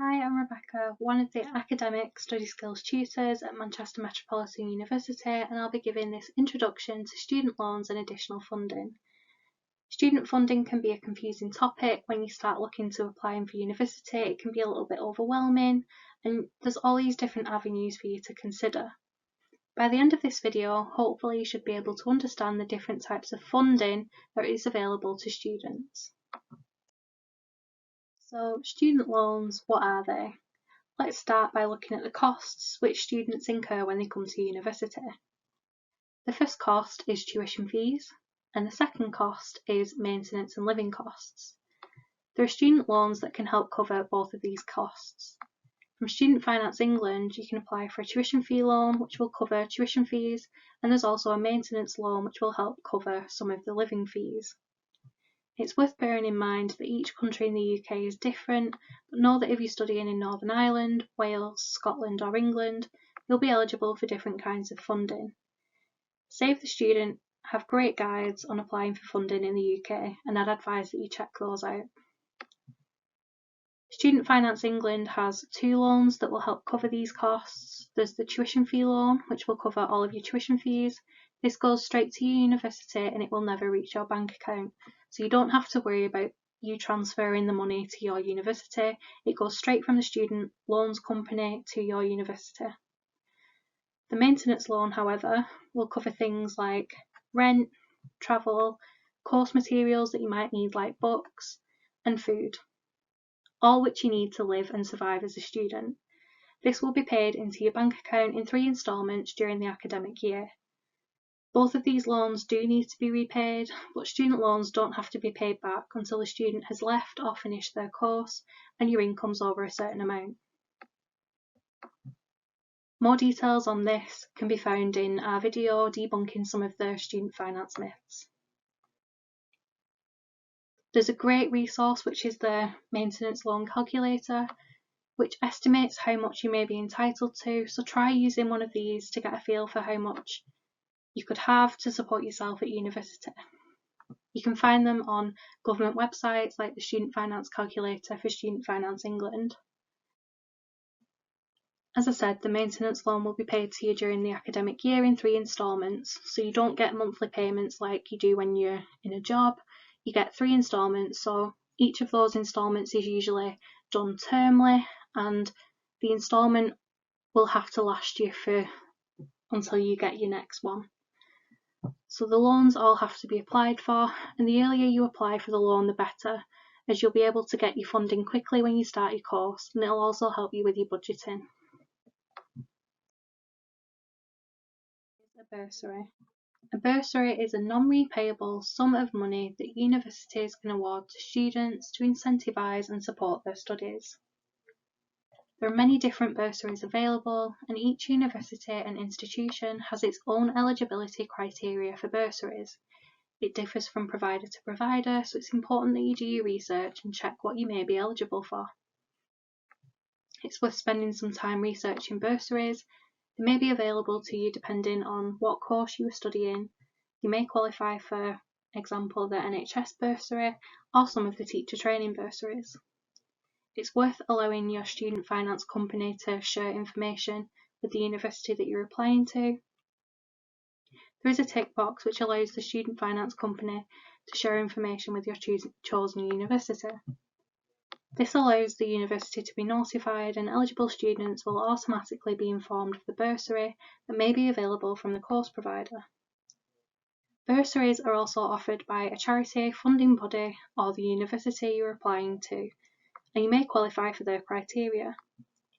Hi, I'm Rebecca, one of the academic study skills tutors at Manchester Metropolitan University, and I'll be giving this introduction to student loans and additional funding. Student funding can be a confusing topic when you start looking to applying for university. It can be a little bit overwhelming, and there's all these different avenues for you to consider. By the end of this video, hopefully you should be able to understand the different types of funding that is available to students. So, student loans, what are they? Let's start by looking at the costs which students incur when they come to university. The first cost is tuition fees, and the second cost is maintenance and living costs. There are student loans that can help cover both of these costs. From Student Finance England, you can apply for a tuition fee loan which will cover tuition fees, and there's also a maintenance loan which will help cover some of the living fees. It's worth bearing in mind that each country in the UK is different, but know that if you're studying in Northern Ireland, Wales, Scotland or England, you'll be eligible for different kinds of funding. Save the Student have great guides on applying for funding in the UK, and I'd advise that you check those out. Student Finance England has two loans that will help cover these costs. There's the tuition fee loan, which will cover all of your tuition fees. This goes straight to your university and it will never reach your bank account. So you don't have to worry about you transferring the money to your university. It goes straight from the student loans company to your university. The maintenance loan, however, will cover things like rent, travel, course materials that you might need like books, and food, all which you need to live and survive as a student. This will be paid into your bank account in 3 instalments during the academic year. Both of these loans do need to be repaid, but student loans don't have to be paid back until the student has left or finished their course and your income's over a certain amount. More details on this can be found in our video debunking some of the student finance myths. There's a great resource which is the maintenance loan calculator, which estimates how much you may be entitled to, so try using one of these to get a feel for how much you could have to support yourself at university. You can find them on government websites like the Student Finance Calculator for Student Finance England. As I said, the maintenance loan will be paid to you during the academic year in 3 instalments, so you don't get monthly payments like you do when you're in a job. You get 3 instalments, so each of those instalments is usually done termly, and the instalment will have to last you until you get your next one. So the loans all have to be applied for, and the earlier you apply for the loan the better, as you'll be able to get your funding quickly when you start your course, and it'll also help you with your budgeting. A bursary. A bursary is a non-repayable sum of money that universities can award to students to incentivise and support their studies. There are many different bursaries available, and each university and institution has its own eligibility criteria for bursaries. It differs from provider to provider, so it's important that you do your research and check what you may be eligible for. It's worth spending some time researching bursaries. They may be available to you depending on what course you are studying. You may qualify for example the NHS bursary or some of the teacher training bursaries. It's worth allowing your student finance company to share information with the university that you're applying to. There is a tick box which allows the student finance company to share information with your chosen university. This allows the university to be notified, and eligible students will automatically be informed of the bursary that may be available from the course provider. Bursaries are also offered by a charity, funding body, or the university you're applying to, and you may qualify for their criteria.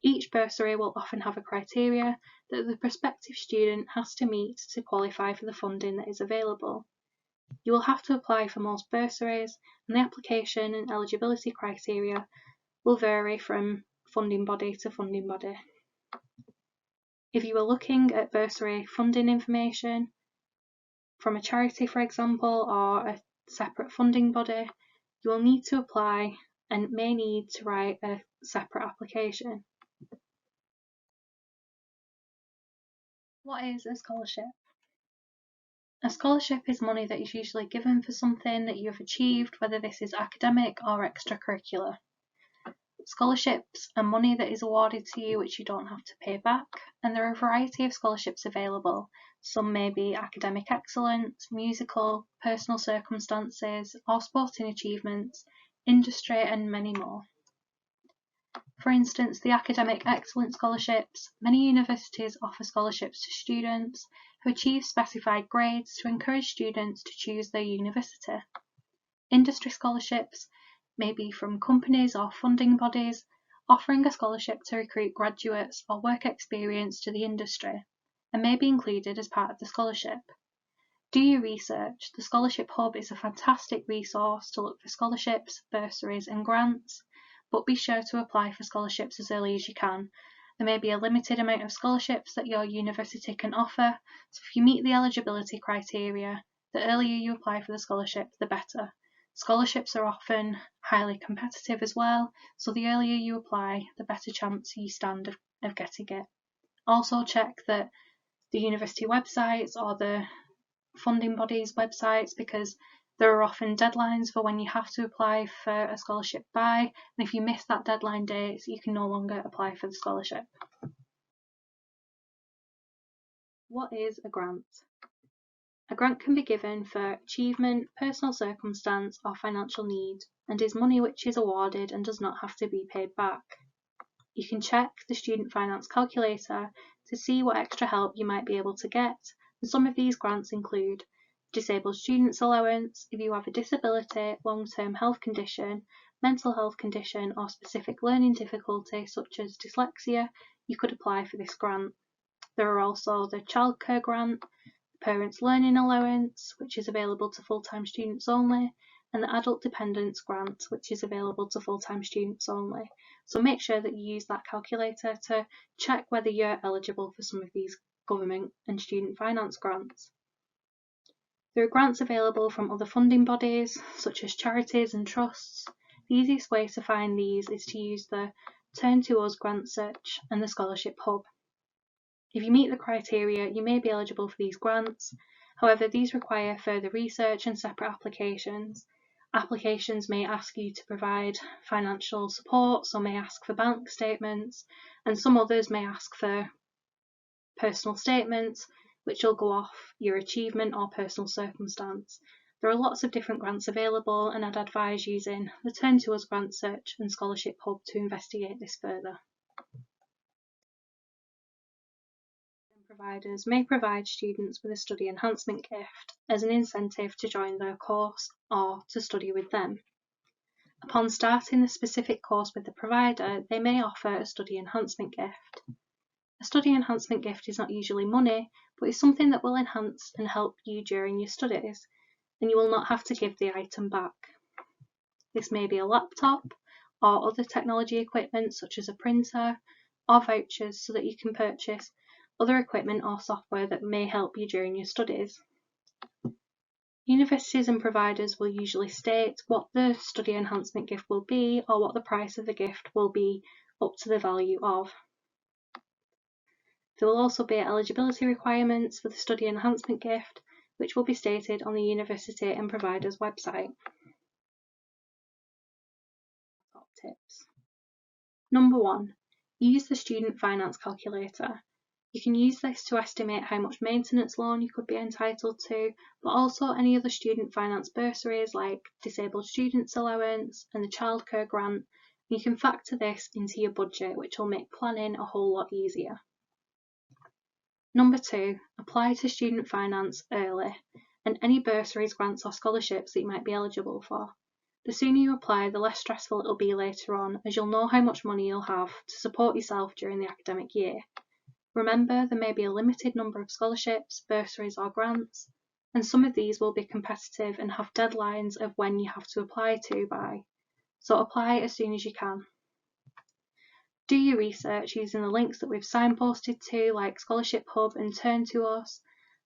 Each bursary will often have a criteria that the prospective student has to meet to qualify for the funding that is available. You will have to apply for most bursaries, and the application and eligibility criteria will vary from funding body to funding body. If you are looking at bursary funding information from a charity, for example, or a separate funding body, you will need to apply and may need to write a separate application. What is a scholarship? A scholarship is money that is usually given for something that you have achieved, whether this is academic or extracurricular. Scholarships are money that is awarded to you which you don't have to pay back, and there are a variety of scholarships available. Some may be academic excellence, musical, personal circumstances, or sporting achievements, industry, and many more. For instance, the academic excellence scholarships. Many universities offer scholarships to students who achieve specified grades to encourage students to choose their university. Industry scholarships may be from companies or funding bodies offering a scholarship to recruit graduates or work experience to the industry, and may be included as part of the scholarship. Do your research. The Scholarship Hub is a fantastic resource to look for scholarships, bursaries, and grants, but be sure to apply for scholarships as early as you can. There may be a limited amount of scholarships that your university can offer, so if you meet the eligibility criteria, the earlier you apply for the scholarship, the better. Scholarships are often highly competitive as well, so the earlier you apply, the better chance you stand of getting it. Also check that the university websites or the funding bodies' websites, because there are often deadlines for when you have to apply for a scholarship by, and if you miss that deadline date, you can no longer apply for the scholarship. What is a grant? A grant can be given for achievement, personal circumstance, or financial need, and is money which is awarded and does not have to be paid back. You can check the student finance calculator to see what extra help you might be able to get, and some of these grants include disabled students allowance. If you have a disability, long-term health condition, mental health condition, or specific learning difficulty such as dyslexia, you could apply for this grant. There are also the childcare grant, Parents' Learning Allowance, which is available to full-time students only, and the Adult Dependence Grant, which is available to full-time students only. So make sure that you use that calculator to check whether you're eligible for some of these government and student finance grants. There are grants available from other funding bodies, such as charities and trusts. The easiest way to find these is to use the Turn to Us grant search and the Scholarship Hub. If you meet the criteria, you may be eligible for these grants. However, these require further research and separate applications. Applications may ask you to provide financial support, some may ask for bank statements, and some others may ask for personal statements, which will go off your achievement or personal circumstance. There are lots of different grants available, and I'd advise using the Turn to Us grant search and Scholarship Hub to investigate this further. Providers may provide students with a study enhancement gift as an incentive to join their course or to study with them. Upon starting the specific course with the provider, they may offer a study enhancement gift. A study enhancement gift is not usually money, but is something that will enhance and help you during your studies, and you will not have to give the item back. This may be a laptop or other technology equipment such as a printer, or vouchers so that you can purchase other equipment or software that may help you during your studies. Universities and providers will usually state what the study enhancement gift will be or what the price of the gift will be up to the value of. There will also be eligibility requirements for the study enhancement gift, which will be stated on the university and provider's website. Top tips. Number 1. Use the student finance calculator. You can use this to estimate how much maintenance loan you could be entitled to, but also any other student finance bursaries like disabled students allowance and the childcare grant. You can factor this into your budget, which will make planning a whole lot easier. Number 2, apply to student finance early and any bursaries, grants or scholarships that you might be eligible for. The sooner you apply, the less stressful it will be later on, as you'll know how much money you'll have to support yourself during the academic year. Remember, there may be a limited number of scholarships, bursaries or grants, and some of these will be competitive and have deadlines of when you have to apply to by, so apply as soon as you can. Do your research using the links that we've signposted to, like Scholarship Hub and Turn to Us,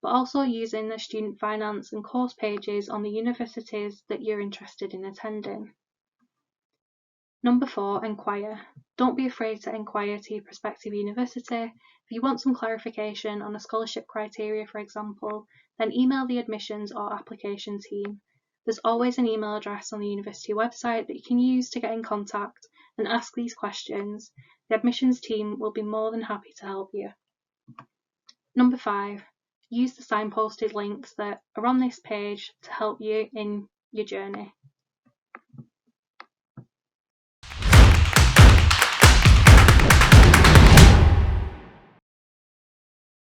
but also using the student finance and course pages on the universities that you're interested in attending. Number 4, inquire. Don't be afraid to inquire to your prospective university. If you want some clarification on a scholarship criteria, for example, then email the admissions or application team. There's always an email address on the university website that you can use to get in contact, and ask these questions. The admissions team will be more than happy to help you. Number 5, use the signposted links that are on this page to help you in your journey.